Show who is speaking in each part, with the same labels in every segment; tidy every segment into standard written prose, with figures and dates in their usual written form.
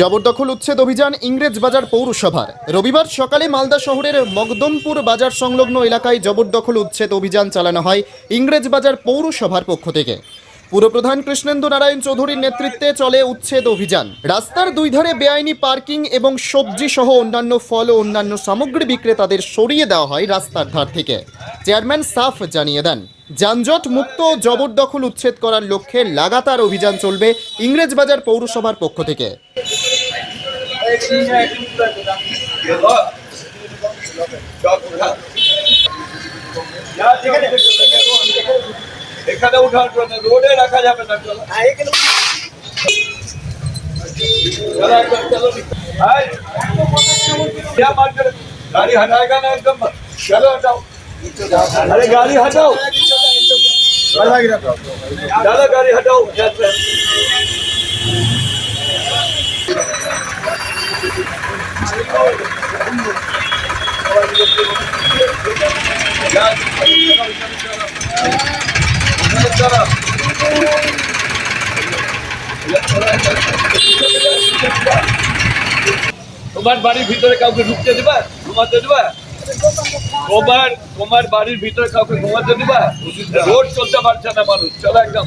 Speaker 1: জবরদখল উচ্ছেদ অভিযান ইংরেজবাজার পৌরসভার। রবিবার সকালে মালদা শহরের মকদমপুর বাজার সংলগ্ন এলাকায় জবরদখল উচ্ছেদ অভিযান চালানো হয় ইংরেজবাজার পৌরসভার পক্ষ থেকে। পুরপ্রধান কৃষ্ণেন্দু নারায়ণ চৌধুরীর নেতৃত্বে চলে উচ্ছেদ অভিযান। রাস্তার দুই ধারে বেআইনি পার্কিং এবং সবজি সহ অন্যান্য ফল ও অন্যান্য সামগ্রী বিক্রেতাদের সরিয়ে দেওয়া হয় রাস্তার ধার থেকে। চেয়ারম্যান সাফ জানিয়ে দেন, যানজট মুক্ত জবরদখল উচ্ছেদ করার লক্ষ্যে লাগাতার অভিযান চলবে ইংরেজবাজার পৌরসভার পক্ষ থেকে।
Speaker 2: এখানে উঠার জন্য রোডে রাখা যাবে না। गाड़ी हटाएगा ना एकदम। चलो हटाओ, अरे गाड़ी हटाओ, चलो गाड़ी हटाओ। তোমার বাড়ির ভিতরে কাউকে ঢুকতে দিবা, ঘুমাতে দিবা? তোমার বাড়ির ভিতরে কাউকে ঘুমাতে দিবা? রোড চলতে পারছে না মানুষ। চলো একদম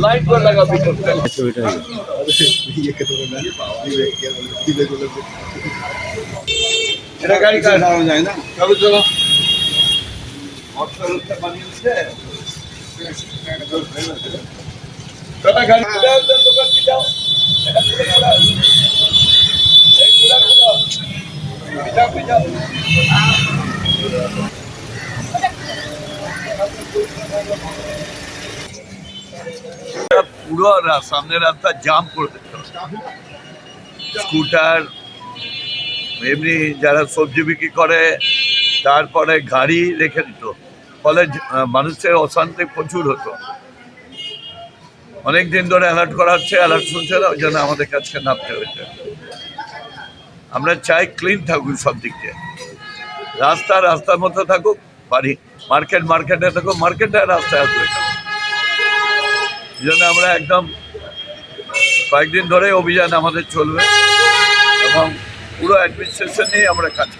Speaker 2: লাইন করে লাগাও ভিতর। এটা গাড়ি কার যায় না? চলো চলো। গাড়ি দোকান যাও। পুরো সামনের রাস্তা জাম করে দিত। স্কুটার, এমনি যারা সবজি বিক্রি করে, তারপরে গাড়ি রেখে দিত। ফলে মানুষের অশান্তি প্রচুর হতো। অনেকদিন ধরে অ্যালার্ট করা হচ্ছে, অ্যালার্ট শুনছে না, ওই জন্য আমাদের কাছে নামতে হয়েছে। আমরা চাই ক্লিন থাকুক সব দিক দিয়ে, রাস্তার মধ্যে থাকুক, বাড়ি মার্কেটে থাকুক, মার্কেটে রাস্তায় আসবে। এই জন্য আমরা একদম কয়েকদিন ধরে অভিযান আমাদের চলবে এবং পুরো অ্যাডমিনিস্ট্রেশন নিয়ে আমরা কাজ